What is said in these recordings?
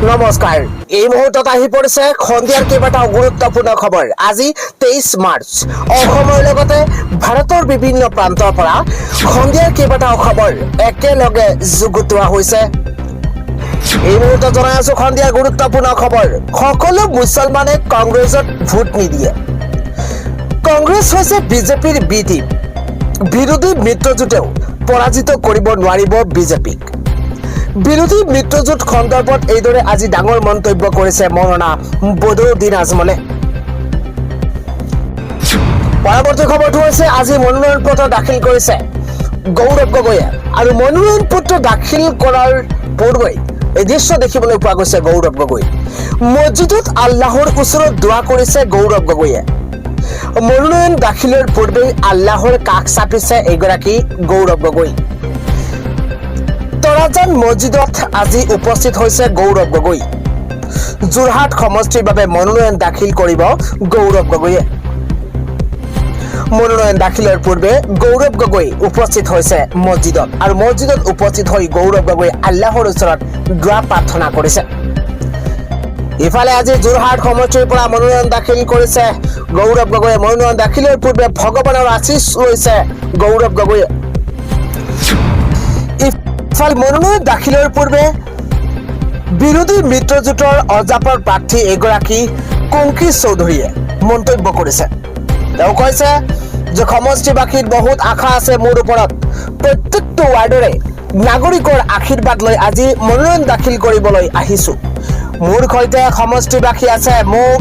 নমস্কাৰ এই মুহূৰ্তত আহি পৰিছে খন্দিয়াৰ কেইবাটাও গুৰুত্বপূৰ্ণ খবৰ। আজি 23 মাৰ্চ অসমৰ লগতে ভাৰতৰ বিভিন্ন প্ৰান্তৰ পৰা খন্দিয়াৰ কেইবাটাও খবৰ একেলগে যুগুতোৱা হৈছে। এই মুহূৰ্তত জনাই আছো খন্দিয়াৰ গুৰুত্বপূৰ্ণ খবৰ। সকলো মুছলমানে কংগ্ৰেছত ভোট নিদিয়ে। কংগ্ৰেছ হৈছে বিজেপিৰ বি টিম। বিৰোধী মিত্ৰজোঁটেও পৰাজিত কৰিব নোৱাৰিব বিজেপিক। বিৰোধী মিত্ৰজোঁট সন্দৰ্ভত এইদৰে আজি ডাঙৰ মন্তব্য কৰিছে মৌলানা বদৰুদ্দিন আজমলে। পৰৱৰ্তী খবৰটো হৈছে আজি মনোনয়ন পত্ৰ দাখিল কৰিছে গৌৰৱ গগৈয়ে আৰু মনোনয়ন পত্ৰ দাখিল কৰাৰ পূৰ্বে এই দৃশ্য দেখিবলৈ পোৱা গৈছে। গৌৰৱ গগৈ মছজিদত আল্লাহৰ ওচৰত দোৱা কৰিছে। গৌৰৱ গগৈয়ে মনোনয়ন দাখিলৰ পূৰ্বে আল্লাহৰ কাষ চাপিছে এইগৰাকী গৌৰৱ গগৈ। তৰাজান মছজিদত আজি উপস্থিত হৈছে গৌৰৱ গগৈ। যোৰহাট সমষ্টিৰ বাবে মনোনয়ন দাখিল কৰিব গৌৰৱ গগৈয়ে। মনোনয়ন দাখিলৰ পূৰ্বে গৌৰৱ গগৈ উপস্থিত হৈছে মছজিদত আৰু মছজিদত উপস্থিত হৈ গৌৰৱ গগৈ আল্লাহৰ ওচৰত দোৱা প্ৰাৰ্থনা কৰিছে। ইফালে আজি যোৰহাট সমষ্টিৰ পৰা মনোনয়ন দাখিল কৰিছে গৌৰৱ গগৈয়ে। মনোনয়ন দাখিলৰ পূৰ্বে ভগৱানৰ আশীষ লৈছে গৌৰৱ গগৈয়ে। ইফালে মনোনয়ন দাখিলৰ পূৰ্বে বিৰোধী মিত্ৰজোঁটৰ অজাপৰ প্ৰাৰ্থী এগৰাকী কংকি চৌধুৰীয়ে মন্তব্য কৰিছে। তেওঁ কৈছে যে সমষ্টিবাসীৰ বহুত আশা আছে মোৰ ওপৰত। প্ৰত্যেকটো ৱাৰ্ডৰে নাগৰিকৰ আশীৰ্বাদ লৈ আজি মনোনয়ন দাখিল কৰিবলৈ আহিছো। মোৰ সৈতে সমষ্টিবাসী আছে, মোক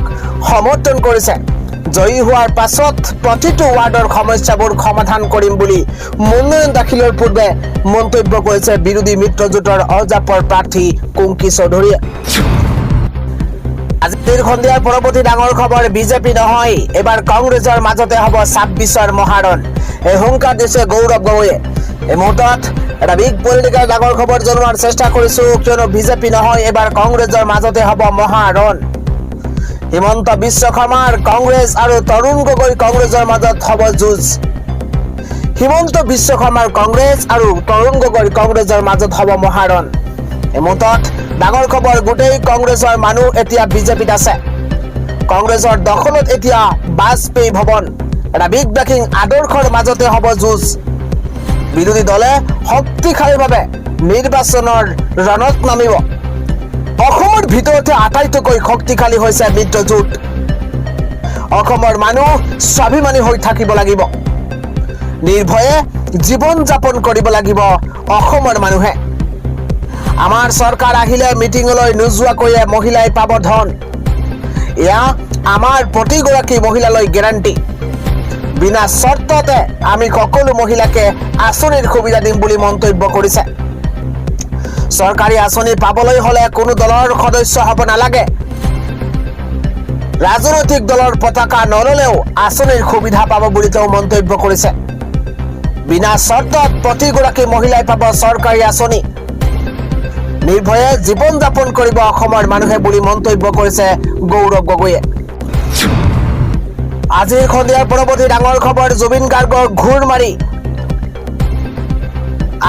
সমৰ্থন কৰিছে। জয়ী হোৱাৰ পাছত প্ৰতিটো ৱাৰ্ডৰ সমস্যাবোৰ সমাধান কৰিম বুলি মনোনয়ন দাখিলৰ পূৰ্বে মন্তব্য কৰিছে বিৰোধী মিত্ৰজোঁটৰ অজাপৰ প্ৰাৰ্থী কংকি চৌধুৰীয়ে। আজিৰ সন্ধিয়াৰ পৰৱৰ্তী ডাঙৰ খবৰ, বিজেপি নহয় এবাৰ কংগ্ৰেছৰ মাজতে হ'ব 26ৰ মহাৰণ। এই হুংকাৰ দিছে গৌৰৱ গগৈয়ে। এই মুহূৰ্তত এটা বিগ পলিটিকেল ডাঙৰ খবৰ জনোৱাৰ চেষ্টা কৰিছো, কিয়নো বিজেপি নহয় এবাৰ কংগ্ৰেছৰ মাজতে হ'ব মহাৰণ। হিমন্ত বিশ্ব শৰ্মাৰ কংগ্ৰেছ আৰু তৰুণ গগৈ কংগ্ৰেছৰ মাজত হ'ব যুঁজ। হিমন্ত বিশ্ব শৰ্মাৰ কংগ্ৰেছ আৰু তৰুণ গগৈ কংগ্ৰেছৰ মাজত হ'ব মহাৰণ। এই মুহূৰ্তত ডাঙৰ খবৰ, গোটেই কংগ্ৰেছৰ মানুহ এতিয়া বিজেপিত আছে। কংগ্ৰেছৰ দখলত এতিয়া বাজপেয়ী ভৱন। এটা বিগ ব্ৰেকিং আদৰ্শৰ মাজতে হ'ব যুঁজ। বিৰোধী দলে শক্তিশালীভাৱে নিৰ্বাচনৰ ৰণত নামিব। অসমৰ ভিতৰতে আটাইতকৈ শক্তিশালী হৈছে মিত্ৰজোঁট। অসমৰ মানুহ স্বাভিমানী হৈ থাকিব লাগিব। নিৰ্ভয়ে জীৱন যাপন কৰিব লাগিব অসমৰ মানুহে। আমাৰ চৰকাৰ আহিলে মিটিঙলৈ নোযোৱাকৈয়ে মহিলাই পাব ধন। এয়া আমাৰ প্ৰতিগৰাকী মহিলালৈ গেৰাণ্টি। বিনা চৰ্ততে আমি সকলো মহিলাকে আঁচনিৰ সুবিধা দিম বুলি মন্তব্য কৰিছে। চৰকাৰী আঁচনি পাবলৈ হলে কোনো দলৰ সদস্য হ'ব নালাগে। ৰাজনৈতিক দলৰ পতাকা নললেও আঁচনিৰ সুবিধা পাব বুলি তেওঁ মন্তব্য কৰিছে। বিনা চৰ্তত প্ৰতিগৰাকী মহিলাই পাব চৰকাৰী আঁচনি। নিৰ্ভয়ে জীৱন যাপন কৰিব অসমৰ মানুহে বুলি মন্তব্য কৰিছে গৌৰৱ গগৈয়ে। আজিৰ সন্ধিয়াৰ পৰৱৰ্তী ডাঙৰ খবৰ, জুবিন গাৰ্গক ঘূৰ মাৰি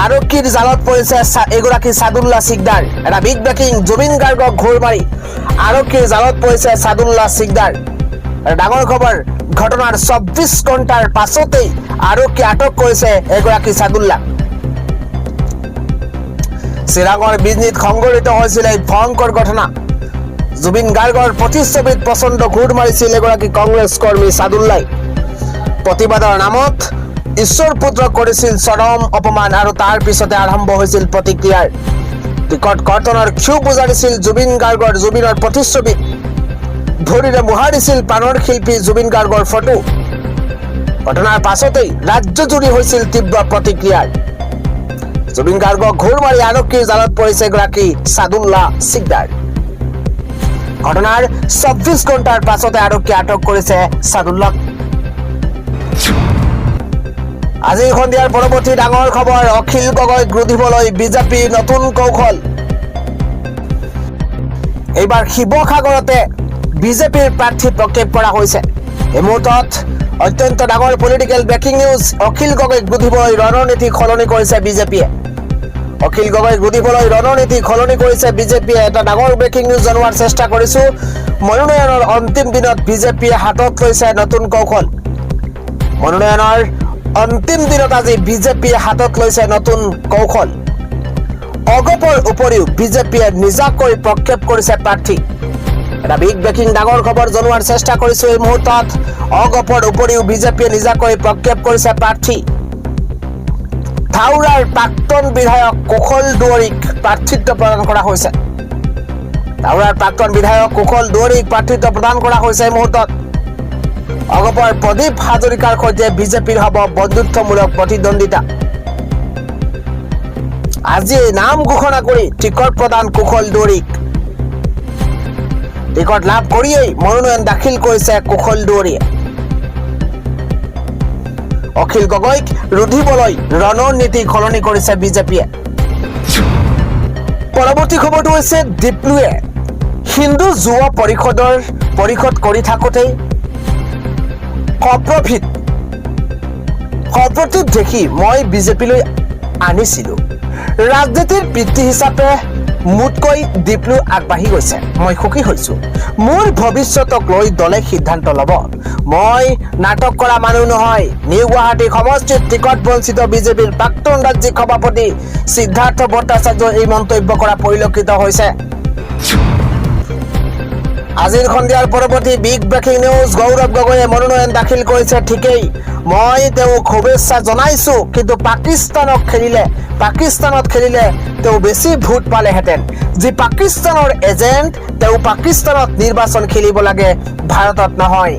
আৰক্ষীৰ জালত পৰিছে এগৰাকী ছাদুল্লা সিকদাৰ। এটা বিগ ব্ৰেকিং, জুবিন গাৰ্গক ঘূৰ মাৰি আৰক্ষীৰ জালত পৰিছে ছাদুল্লা সিকদাৰ। ডাঙৰ খবৰ, ঘটনাৰ 24 ঘণ্টাৰ পাছতেই আৰক্ষী আটক কৰিছে এগৰাকী ছাদুল্লাক। চিৰাঙৰ বিজনীত সংঘটিত হৈছিল এই ভয়ংকৰ ঘটনা। জুবিন গাৰ্গৰ প্ৰতিচ্ছবিত প্ৰচণ্ড ঘূৰ মাৰিছিল এগৰাকী কংগ্ৰেছ কৰ্মী ছাদুল্লাই। প্ৰতিবাদৰ নামত ঈশ্বৰ পুত্ৰক কৰিছিল চৰম অপমান আৰু তাৰ পিছতে আৰম্ভ হৈছিল প্ৰতিক্ৰিয়াৰ। টিকট কৰ্তনৰ ক্ষোভ উজাৰিছিল জুবিন গাৰ্গৰ জুবিনৰ প্ৰতিচ্ছবিত। ভৰিৰে মোহাৰিছিল প্ৰাণৰ শিল্পী জুবিন গাৰ্গৰ ফটো। ঘটনাৰ পাছতেই ৰাজ্যজুৰি হৈছিল তীব্ৰ প্ৰতিক্ৰিয়াৰ। জুবিন গাৰ্গক ঘূৰ মাৰি আৰক্ষীৰ জালত পৰিছে এগৰাকী ছাদুল্লা সিকদাৰ। ঘটনাৰ 24 ঘণ্টাৰ পাছতে আৰক্ষীয়ে আটক কৰিছে ছাদুল্লাক। আজি সন্ধিয়াৰ পৰৱৰ্তী ডাঙৰ খবৰ, অখিল গগৈক ৰুধিবলৈ বিজেপিৰ নতুন কৌশল। এইবাৰ শিৱসাগৰতে বিজেপিৰ প্ৰাৰ্থী প্ৰক্ষেপ কৰা হৈছে। এই মুহূৰ্তত অত্যন্ত ডাঙৰ পলিটিকেল ব্ৰেকিং নিউজ, অখিল গগৈক ৰুধিবলৈ ৰণনীতি সলনি কৰিছে বিজেপিয়ে। অখিল গগৈক ৰুধিবলৈ ৰণনীতি সলনি কৰিছে বিজেপিয়ে। এটা ডাঙৰ ব্ৰেকিং নিউজ জনোৱাৰ চেষ্টা কৰিছো। মনোনয়নৰ অন্তিম দিনত বিজেপিয়ে হাতত লৈছে নতুন কৌশল। মনোনয়নৰ অন্তিম দিনত আজি বিজেপিয়ে হাতত লৈছে নতুন কৌশল। অগপৰ উপৰিও বিজেপিয়ে নিজাকৈ প্ৰক্ষেপ কৰিছে প্ৰাৰ্থী। এটা বিগ ব্ৰেকিং ডাঙৰ খবৰ জনোৱাৰ চেষ্টা কৰিছো এই মুহূৰ্তত। অগপৰ উপৰিও বিজেপিয়ে নিজাকৈ প্ৰক্ষেপ কৰিছে প্ৰাৰ্থী। থাউৰাৰ প্ৰাক্তন বিধায়ক কুশল দুৱৰীক প্ৰাৰ্থিত্ব প্ৰদান কৰা হৈছে। থাউৰাৰ প্ৰাক্তন বিধায়ক কুশল দুৱৰীক প্ৰাৰ্থিত্ব প্ৰদান কৰা হৈছে এই মুহূৰ্তত। অগপৰ প্ৰদীপ হাজৰিকাৰ সৈতে বিজেপিৰ হ'ব বন্ধুত্বমূলক প্ৰতিদ্বন্দ্বিতা। আজি নাম ঘোষণা কৰি টিকট প্ৰদান কুশল দুৱৰীক। টিকট লাভ কৰিয়েই মনোনয়ন দাখিল কৰিছে কুশল দুৱৰীয়ে। অখিল গগৈক ৰুধিবলৈ ৰণনীতি সলনি কৰিছে বিজেপিয়ে। পৰৱৰ্তী খবৰটো হৈছে ডিপ্লুৱে হিন্দু যুৱ পৰিষদ কৰি থাকোঁতেই সপ্ৰতিভ দেখি মই বিজেপিলৈ আনিছিলো। ৰাজনীতিৰ পিতৃ হিচাপে মোতকৈ ডিপ্লু আগবাঢ়ি গৈছে। মই সুখী হৈছো। মোৰ ভৱিষ্যতক লৈ দলে সিদ্ধান্ত ল'ব। মই নাটক কৰা মানুহ নহয়। নিউ গুৱাহাটী সমষ্টিত টিকট বঞ্চিত বিজেপিৰ প্ৰাক্তন ৰাজ্যিক সভাপতি সিদ্ধাৰ্থ ভট্টাচাৰ্যই এই মন্তব্য কৰা পৰিলক্ষিত হৈছে। আজিৰ সন্ধিয়াৰ পৰৱৰ্তী বিগ ব্ৰেকিং নিউজ। গৌৰৱ গগৈয়ে মনোনয়ন দাখিল কৰিছে ঠিকেই। মই তেওঁক শুভেচ্ছা জনাইছো, কিন্তু পাকিস্তানত খেলিলে তেওঁ বেছি ভোট পালেহেঁতেন। যি পাকিস্তানৰ এজেণ্ট, তেওঁ পাকিস্তানত নিৰ্বাচন খেলিব লাগে, ভাৰতত নহয়।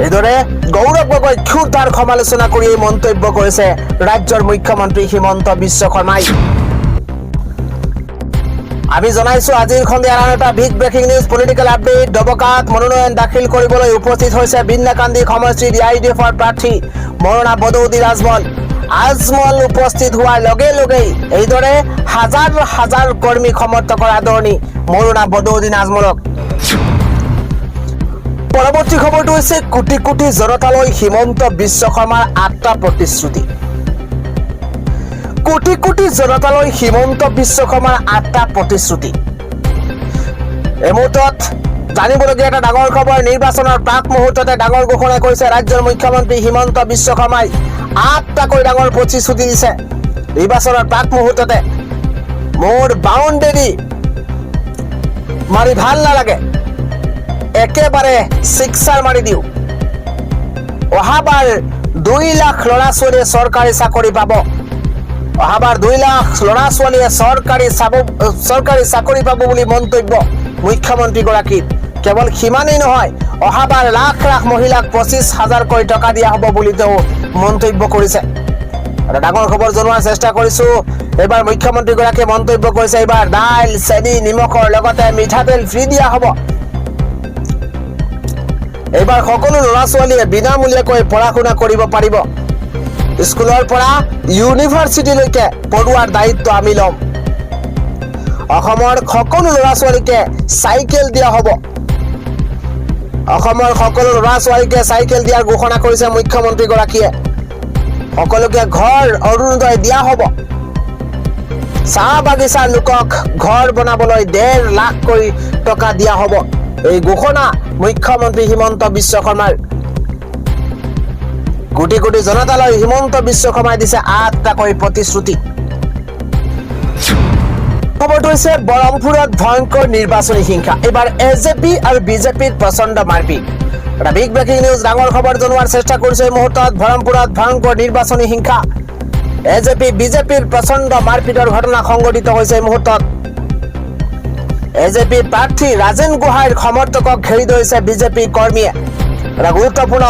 এইদৰে গৌৰৱ গগৈ ক্ষুদ্ৰ সমালোচনা কৰি এই মন্তব্য কৰিছে ৰাজ্যৰ মুখ্যমন্ত্ৰী হিমন্ত বিশ্ব শৰ্মাই। আমি জনাইছো আজিৰ সন্ধিয়াৰ আন এটা big breaking news political update. ডবকাত মনোনয়ন দাখিল কৰিবলৈ উপস্থিত হৈছে বিন্নাকান্দি সমষ্টিৰ IDFৰ প্ৰাৰ্থী মৌলানা বদৌদ্দিন আজমল উপস্থিত হোৱাৰ লগে লগেই এইদৰে হাজাৰ হাজাৰ কৰ্মী সমৰ্থকৰ আদৰণি মৌলানা বদৌদ্দিন আজমলক। পৰৱৰ্তী খবৰটো হৈছে কোটি কোটি জনতালৈ হিমন্ত বিশ্ব শৰ্মাৰ 8টা প্ৰতিশ্ৰুতি। কোটি কোটি জনতালৈ হিমন্ত বিশ্ব শৰ্মাৰ 8টা প্ৰতিশ্ৰুতি। এই মুহূৰ্তত জানিবলগীয়া এটা ডাঙৰ খবৰ। নিৰ্বাচনৰ প্ৰাক মুহূৰ্ততে ডাঙৰ ঘোষণা কৰিছে ৰাজ্যৰ মুখ্যমন্ত্ৰী হিমন্ত বিশ্ব শৰ্মাই। 8টাকৈ ডাঙৰ প্ৰতিশ্ৰুতি দিছে নিৰ্বাচনৰ প্ৰাক মুহূৰ্ততে। মোৰ বাউণ্ডেৰী মাৰি ভাল নালাগে, একেবাৰে চিক্সাৰ মাৰি দিওঁ। অহাবাৰ 2 লাখ ল'ৰা ছোৱালীয়ে চৰকাৰী চাকৰি পাব। অহাবাৰ 2 লাখ ল'ৰা ছোৱালীয়ে চৰকাৰী চাকৰি পাব বুলি মন্তব্য মুখ্যমন্ত্ৰীগৰাকীৰ। কেৱল সিমানেই নহয়, অহাবাৰ লাখ লাখ মহিলাক 25,000কৈ টকা দিয়া হ'ব বুলি তেওঁ মন্তব্য কৰিছে। এটা ডাঙৰ খবৰ জনোৱাৰ চেষ্টা কৰিছো। এইবাৰ মুখ্যমন্ত্ৰীগৰাকীয়ে মন্তব্য কৰিছে এইবাৰ দাইল, চেনি, নিমখৰ লগতে মিঠাতেল ফ্ৰী দিয়া হ'ব। এইবাৰ সকলো ল'ৰা ছোৱালীয়ে বিনামূলীয়াকৈ পঢ়া শুনা কৰিব পাৰিব। স্কুলৰ পৰা ইউনিভাৰ্চিটিলৈকে পঢ়োৱাৰ দায়িত্ব আমি ল'ম। অসমৰ সকলো ল'ৰা ছোৱালীকে চাইকেল দিয়া হ'ব। অসমৰ সকলো ল'ৰা ছোৱালীকে চাইকেল দিয়াৰ ঘোষণা কৰিছে মুখ্যমন্ত্ৰীগৰাকীয়ে। সকলোকে ঘৰ অৰুণোদয় দিয়া হ'ব। চাহ বাগিচাৰ লোকক ঘৰ বনাবলৈ 1.5 লাখকৈ টকা দিয়া হ'ব। এই ঘোষণা মুখ্যমন্ত্ৰী হিমন্ত বিশ্ব শৰ্মাৰ। কোটি কোটি জনতালৈ হিমন্ত বিশ্ব শৰ্মাই দিছে 8টাকৈ প্ৰতিশ্ৰুতি। খবৰটো হৈছে বৰহমপুৰত ভয়ংকৰ নিৰ্বাচনী হিংসা। এইবাৰ AJP আৰু বিজেপিৰ প্ৰচণ্ড মাৰপিট। এটা বিগ ব্ৰেকিং নিউজ ডাঙৰ খবৰ জনোৱাৰ চেষ্টা কৰিছে এই মুহূৰ্তত। বৰহমপুৰত ভয়ংকৰ নিৰ্বাচনী হিংসা। AJP বিজেপিৰ প্ৰচণ্ড মাৰপিটৰ ঘটনা সংঘটিত হৈছে এই মুহূৰ্তত। AJP প্ৰাৰ্থী ৰাজেন গোহাঁইৰ সমৰ্থকক ঘেৰি ধৰিছে বিজেপি কৰ্মীয়ে। এটা গুৰুত্বপূৰ্ণ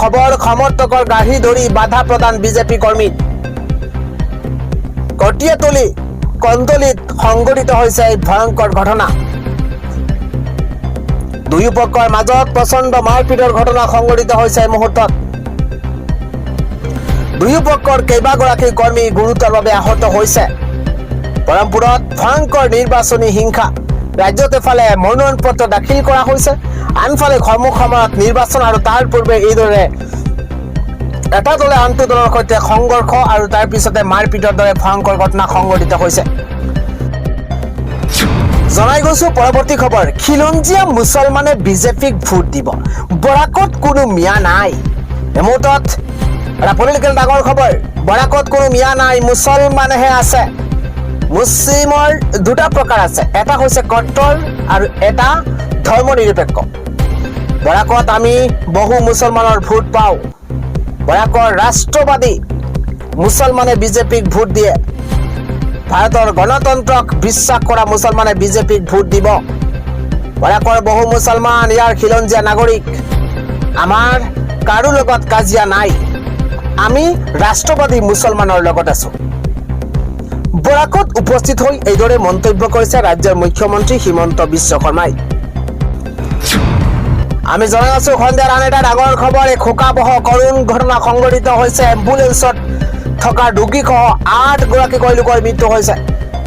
খবৰ। সমৰ্থকৰ গাড়ী ধৰি বাধা প্ৰদান বিজেপি কৰ্মী। কটিয়াতলি কন্দলিত সংঘটিত হৈছে এই ভয়ংকৰ ঘটনা। দুয়ো পক্ষৰ মাজত প্ৰচণ্ড মাৰপিটৰ ঘটনা সংঘটিত হৈছে এই মুহূৰ্তত। দুয়ো পক্ষৰ কেইবাগৰাকী কৰ্মী গুৰুতৰভাৱে আহত হৈছে। বৰহমপুৰত ভয়ংকৰ নিৰ্বাচনী হিংসা। ৰাজ্যত এফালে মনোনয়ন পত্ৰ দাখিল কৰা হৈছে, আনফালে সমুখত নিৰ্বাচন আৰু তাৰ পূৰ্বে এইদৰে এটা দলে আনটো দলৰ সৈতে সংঘৰ্ষ আৰু তাৰ পিছতে মাৰপিটৰ দৰে ভয়ংকৰ ঘটনা সংঘটিত হৈছে। জনাই গৈছো পৰৱৰ্তী খবৰ, খিলঞ্জীয়া মুছলমানে বিজেপিক ভোট দিব, বৰাকত কোনো মিয়া নাই। এই মুহূৰ্তত এটা পলিটিকেল ডাঙৰ খবৰ, বৰাকত কোনো মিয়া নাই, মুছলমানহে আছে। মুছলিমৰ দুটা প্ৰকাৰ আছে, এটা হৈছে কট্টৰ আৰু এটা ধৰ্ম নিৰপেক্ষ। বৰাকত আমি বহু মুছলমানৰ ভোট পাওঁ। বৰাকৰ ৰাষ্ট্ৰবাদী মুছলমানে বিজেপিক ভোট দিয়ে। ভাৰতৰ গণতন্ত্ৰক বিশ্বাস কৰা মুছলমানে বিজেপিক ভোট দিব। বৰাকৰ বহু মুছলমান ইয়াৰ খিলঞ্জীয়া নাগৰিক। আমাৰ কাৰো লগত কাজিয়া নাই, আমি ৰাষ্ট্ৰবাদী মুছলমানৰ লগত আছো। বৰাকত উপস্থিত হৈ এইদৰে মন্তব্য কৰিছে ৰাজ্যৰ মুখ্যমন্ত্ৰী হিমন্ত বিশ্ব শৰ্মাই। আমি জনাই আছো সন্ধিয়াৰ আন এটা ডাঙৰ খবৰ, এই শোকাবহ কৰুণ ঘটনা সংঘটিত হৈছে। এম্বুলেন্সত থকা ৰোগীসহ 8 গৰাকীকৈ লোকৰ মৃত্যু হৈছে।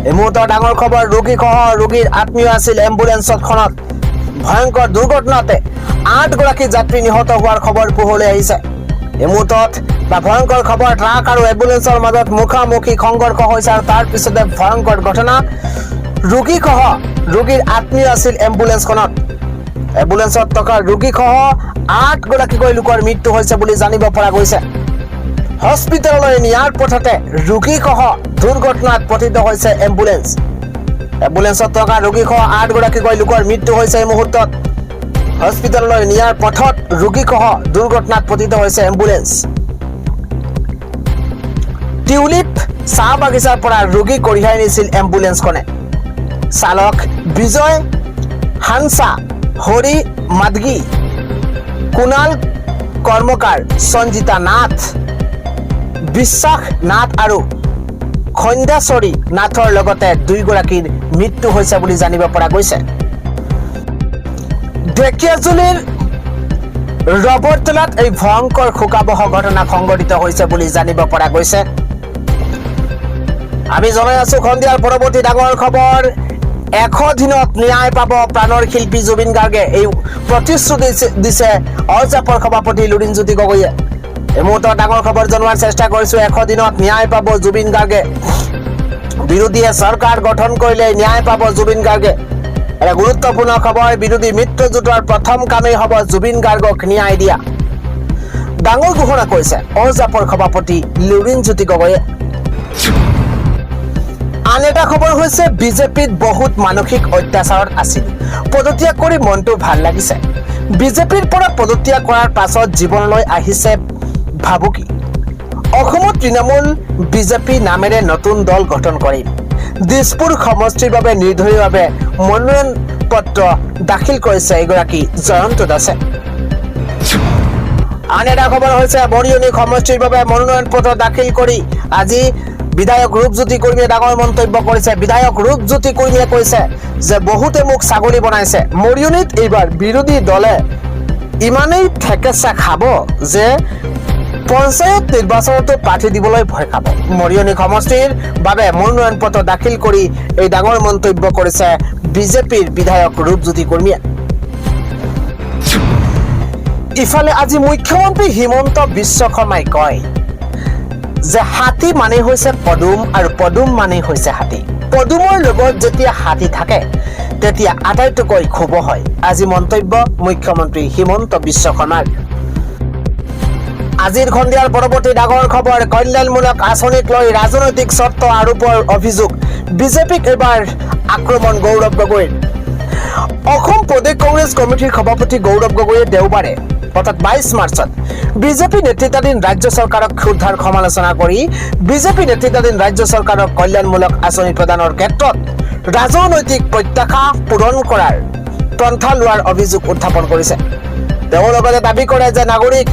এই মুহূৰ্তৰ ডাঙৰ খবৰ, ৰোগীসহ ৰোগীৰ আত্মীয় আছিল এম্বুলেন্সখনত। ভয়ংকৰ দুৰ্ঘটনাতে 8 গৰাকী যাত্ৰী নিহত হোৱাৰ খবৰ পোহৰলৈ আহিছে। এই মুহূৰ্তত ভয়ংকৰ খবৰ, ট্ৰাক আৰু এম্বুলেন্সৰ মাজত মুখামুখি সংঘৰ্ষ হৈছে আৰু তাৰ পিছতে ভয়ংকৰ ঘটনা। ৰোগীসহ ৰোগীৰ আত্মীয় আছিল এম্বুলেন্সখনত। এম্বুলেন্সত থকা ৰোগীসহ 8 গৰাকীকৈ লোকৰ মৃত্যু হৈছে বুলি জানিব পৰা গৈছে। হস্পিটেললৈ নিয়াৰ পথতে ৰোগীসহ দুৰ্ঘটনাত পতিত হৈছে এম্বুলেন্স। এম্বুলেন্সত থকা ৰোগীসহ 8 গৰাকীকৈ লোকৰ মৃত্যু হৈছে। এই মুহূৰ্তত হস্পিটেললৈ নিয়াৰ পথত ৰোগীসহ দুৰ্ঘটনাত পতিত হৈছে এম্বুলেন্স। টিউলিপ চাহ বাগিচাৰ পৰা ৰোগী কঢ়িয়াই নিছিল এম্বুলেন্সখনে। চালক বিজয় হানসা, হৰি মাদগী, কুণাল কৰ্মকাৰ, সঞ্জিতা নাথ, বিশ্বাস নাথ আৰু খন্দাচৰী নাথৰ লগতে 2 গৰাকীৰ মৃত্যু হৈছে বুলি জানিব পৰা গৈছে। ঢেকিয়াজুলিৰ ৰবৰতলাত এই ভয়ংকৰ শোকাবহ ঘটনা সংঘটিত হৈছে বুলি জানিব পৰা গৈছে। আমি জনাই আছো সন্ধিয়াৰ পৰৱৰ্তী ডাঙৰ খবৰ, 100 দিনত ন্যায় পাব প্ৰাণৰ শিল্পী জুবিন গাৰ্গে। এই প্ৰতিশ্ৰুতি দিছে অজাপৰ সভাপতি লুৰিণজ্যোতি গগৈয়ে। এই মুহূৰ্তত ডাঙৰ খবৰ জনোৱাৰ চেষ্টা কৰিছো, 100 দিনত ন্যায় পাব জুবিন গাৰ্গে। বিৰোধীয়ে চৰকাৰ গঠন কৰিলে ন্যায় পাব জুবিন গাৰ্গে। এটা গুৰুত্বপূৰ্ণ খবৰ, বিৰোধী মিত্ৰজোঁটৰ প্ৰথম কামেই হ'ব জুবিন গাৰ্গক ন্যায় দিয়া। ডাঙৰ ঘোষণা কৰিছে অজাপৰ সভাপতি লুৰিণজ্যোতি গগৈয়ে। আন এটা খবৰ হৈছে, বিজেপিত বহুত মানসিক অত্যাচাৰত আছিল, পদত্যাগ কৰি মনটো ভাল লাগিছে। বিজেপিৰ পৰা পদত্যাগ কৰাৰ পাছত জীৱনলৈ আহিছে ভাবুকি। অসমত তৃণমূল বিজেপি নামেৰে নতুন দল গঠন কৰিম। দিছপুৰ সমষ্টিৰ বাবে নিৰ্দলীয়ভাৱে মনোনয়ন পত্ৰ দাখিল কৰিছে এগৰাকী জয়ন্ত দাসে। আন এটা খবৰ হৈছে, বৰিয়নী সমষ্টিৰ বাবে মনোনয়ন পত্ৰ দাখিল কৰি আজি বিধায়ক ৰূপজ্যোতি কুৰ্মীয়ে ডাঙৰ মন্তব্য কৰিছে। বিধায়ক ৰূপজ্যোতি কুৰ্মীয়ে কৈছে যে বহুতে মোক ছাগলী বনাইছে। মৰিয়নীত এইবাৰ বিৰোধী দলে ইমানেই ঠেকেচা খাব যে পঞ্চায়ত নিৰ্বাচনতো প্ৰাৰ্থী দিবলৈ ভয় খাব। মৰিয়নী সমষ্টিৰ বাবে মনোনয়ন পত্ৰ দাখিল কৰি এই ডাঙৰ মন্তব্য কৰিছে বিজেপিৰ বিধায়ক ৰূপজ্যোতি কুৰ্মীয়ে। ইফালে আজি মুখ্যমন্ত্ৰী হিমন্ত বিশ্ব শৰ্মাই কয় যে হাতী মানে হৈছে পদুম আৰু পদুম মানে হৈছে হাতী। পদুমৰ লগত যেতিয়া হাতী থাকে তেতিয়া আটাইতকৈ ক্ষোভ হয়। আজি মন্তব্য মুখ্যমন্ত্ৰী হিমন্ত বিশ্ব শৰ্মাৰ। আজিৰ সন্ধিয়াৰ পৰৱৰ্তী ডাঙৰ খবৰ, কল্যাণমূলক আঁচনিক লৈ ৰাজনৈতিক চৰ্ত আৰোপৰ অভিযোগ। বিজেপিক এবাৰ আক্ৰমণ গৌৰৱ গগৈৰ। অসম প্ৰদেশ কংগ্ৰেছ কমিটিৰ সভাপতি গৌৰৱ গগৈয়ে দেওবাৰে অৰ্থাৎ 22 মাৰ্চত বিজেপি নেতৃত্বাধীন ৰাজ্য চৰকাৰক ক্ষুদ্ধাৰ সমালোচনা কৰি বিজেপি নেতৃত্বাধীন ৰাজ্য চৰকাৰক কল্যাণমূলক আঁচনি প্ৰদানৰ ক্ষেত্ৰত ৰাজনৈতিক প্ৰত্যাশা পূৰণ কৰাৰ পন্থা লোৱাৰ অভিযোগ উত্থাপন কৰিছে। তেওঁ লগতে দাবী কৰে যে নাগৰিক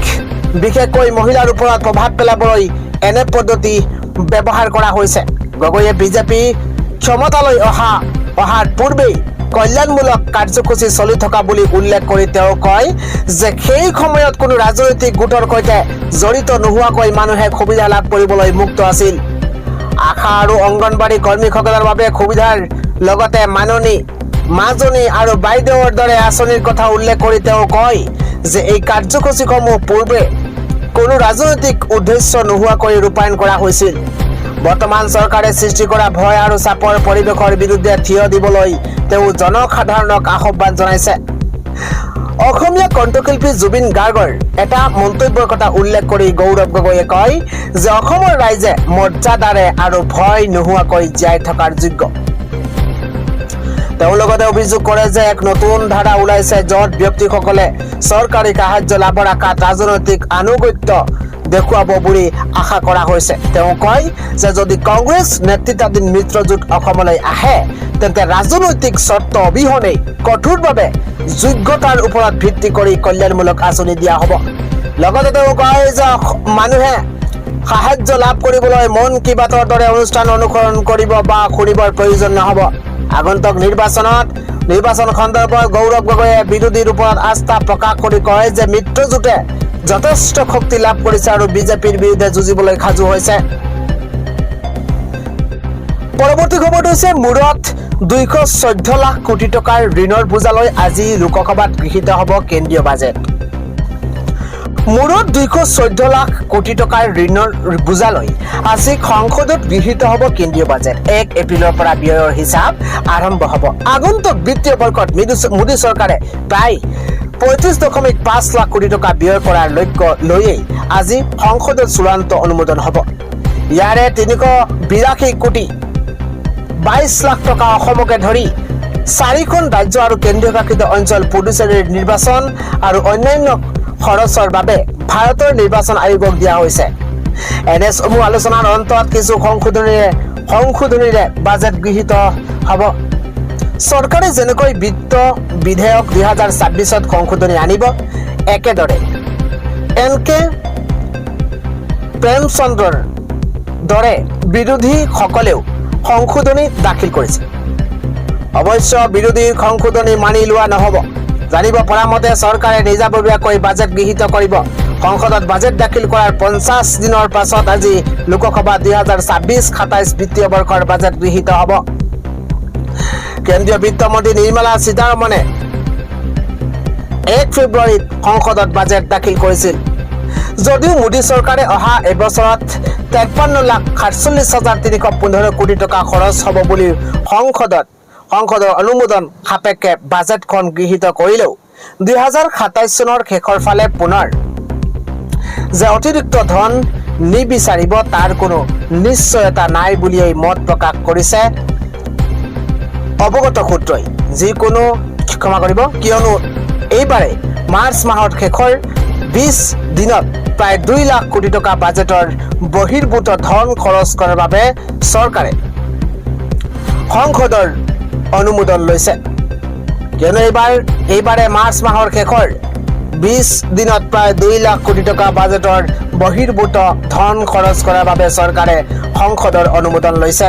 বিশেষকৈ মহিলাৰ ওপৰত প্ৰভাৱ পেলাবলৈ এনে পদ্ধতি ব্যৱহাৰ কৰা হৈছে। গগৈয়ে বিজেপি ক্ষমতালৈ অহাৰ পূৰ্বেই কল্যাণমূলক কাৰ্যসূচী চলি থকা বুলি উল্লেখ কৰি তেওঁ কয় যে সেই সময়ত কোনো ৰাজনৈতিক গোটৰ সৈতে জড়িত নোহোৱাকৈ মানুহে সুবিধা লাভ কৰিবলৈ মুক্ত আছিল। আশা আৰু অংগনবাড়ী কৰ্মীসকলৰ বাবে সুবিধাৰ লগতে মাননী, মাজনী আৰু বাইদেউৰ দৰে আঁচনিৰ কথা উল্লেখ কৰি তেওঁ কয় যে এই কাৰ্যসূচীসমূহ পূৰ্বে কোনো ৰাজনৈতিক উদ্দেশ্য নোহোৱাকৈ ৰূপায়ণ কৰা হৈছিল। বৰ্তমান চৰকাৰে সৃষ্টি কৰা ভয় আৰু চাপৰ পৰিৱেশৰ বিৰুদ্ধে থিয় দিবলৈ তেওঁ জনসাধাৰণক আহ্বান জনাইছে। অসমীয়া কণ্ঠশিল্পী জুবিন গাৰ্গৰ এটা মন্তব্যৰ কথা উল্লেখ কৰি গৌৰৱ গগৈয়ে কয় যে অসমৰ ৰাইজে মৰ্যাদাৰে আৰু ভয় নোহোৱাকৈ জীয়াই থকাৰ যোগ্য। তেওঁ লগতে অভিযোগ কৰে যে এক নতুন ধাৰা ওলাইছে য'ত ব্যক্তিসকলে চৰকাৰী সাহায্য লাভৰ আশাত ৰাজনৈতিক আনুগত্য দেখুৱাব বুলি আশা কৰা হৈছে। তেওঁ কয় যে যদি কংগ্ৰেছ নেতৃত্বাধীন মিত্ৰজোঁট অসমলৈ আহে তেন্তে ৰাজনৈতিক চৰ্ত অবিহনে কঠোৰভাৱে যোগ্যতাৰ ওপৰত ভিত্তি কৰি কল্যাণমূলক আঁচনি দিয়া হ'ব। লগতে তেওঁ কয় যে মানুহে সাহায্য লাভ কৰিবলৈ মন কী বাতৰ দৰে অনুষ্ঠান অনুসৰণ কৰিব বা শুনিবৰ প্ৰয়োজন নহ'ব। আগন্তুক নিৰ্বাচন সন্দৰ্ভত গৌৰৱ গগৈয়ে বিৰোধীৰ ওপৰত আস্থা প্ৰকাশ কৰি কয় যে মিত্ৰজোঁটে যথেষ্ট শক্তি লাভ কৰিছে আৰু বিজেপিৰ বিৰুদ্ধে যুঁজিবলৈ সাজু হৈছে। পৰৱৰ্তী খবৰটো হৈছে মূৰত 214 লাখ কোটি টকাৰ ঋণৰ বোজালৈ আজি লোকসভাত গৃহীত হ'ব কেন্দ্ৰীয় বাজেট। মূৰত 214 লাখ কোটি টকাৰ ঋণৰ বোজালৈ আজি সংসদত গৃহীত হ'ব কেন্দ্ৰীয় বাজেট। 1 এপ্ৰিলৰ পৰা ব্যয়ৰ হিচাপ আৰম্ভ হ'ব। আগন্তুক বিত্তীয় বৰ্ষত মোদী চৰকাৰে প্ৰায় 35.5 লাখ কোটি টকা ব্যয় কৰাৰ লক্ষ্য লৈয়ে আজি সংসদত চূড়ান্ত অনুমোদন হ'ব। ইয়াৰে 382 কোটি 22 লাখ টকা অসমকে ধৰি 4খন ৰাজ্য আৰু কেন্দ্ৰীয় শাসিত অঞ্চল পুডুচেৰীৰ নিৰ্বাচন আৰু অন্যান্য খৰচৰ বাবে ভাৰতৰ নিৰ্বাচন আয়োগক দিয়া হৈছে। এনে আলোচনাৰ অন্তত কিছু সংশোধনীৰে বাজেট গৃহীত হ'ব। চৰকাৰে যেনেকৈ বিত্ত বিধেয়ক 2026ত সংশোধনী আনিব, একেদৰে এনকে প্ৰেমচন্দ্ৰৰ দৰে বিৰোধীসকলেও সংশোধনী দাখিল কৰিছে। অৱশ্য বিৰোধীৰ সংশোধনী মানি লোৱা নহ'ব। জানিব পৰা মতে চৰকাৰে নিজাববীয়াকৈ বাজেট গৃহীত কৰিব। সংসদত বাজেট দাখিল কৰাৰ 50 দিনৰ পাছত আজি লোকসভাত 2026-27 বিত্তীয় বৰ্ষৰ বাজেট গৃহীত হ'ব। কেন্দ্ৰীয় বিত্তমন্ত্ৰী নিৰ্মলা সীতাৰমণে 1 ফেব্ৰুৱাৰীত সংসদত বাজেট দাখিল কৰিছিল। যদিও মোদী চৰকাৰে অহা এবছৰত 53,47,315 কোটি টকা খৰচ হ'ব বুলি সংসদৰ অনুমোদন সাপেক্ষে বাজেটখন গৃহীত কৰিলেও 2027 চনৰ শেষৰ ফালে পুনৰ যে অতিৰিক্ত ধন নিবিচাৰিব তাৰ কোনো নিশ্চয়তা নাই বুলিয়েই মত প্ৰকাশ কৰিছে অৱগত সূত্ৰই। কিয়নো এইবাৰে মাৰ্চ মাহৰ শেষৰ 20 দিনত প্ৰায় 2 লাখ কোটি টকা বাজেটৰ বহিৰ্ভূত ধন খৰচ কৰাৰ বাবে চৰকাৰে সংসদৰ অনুমোদন লৈছে। কিয়নো এইবাৰে মাৰ্চ মাহৰ শেষৰ 20 দিনত প্ৰায় 2 লাখ কোটি টকা বাজেটৰ বহিৰ্ভূত ধন খৰচ কৰাৰ বাবে চৰকাৰে সংসদৰ অনুমোদন লৈছে।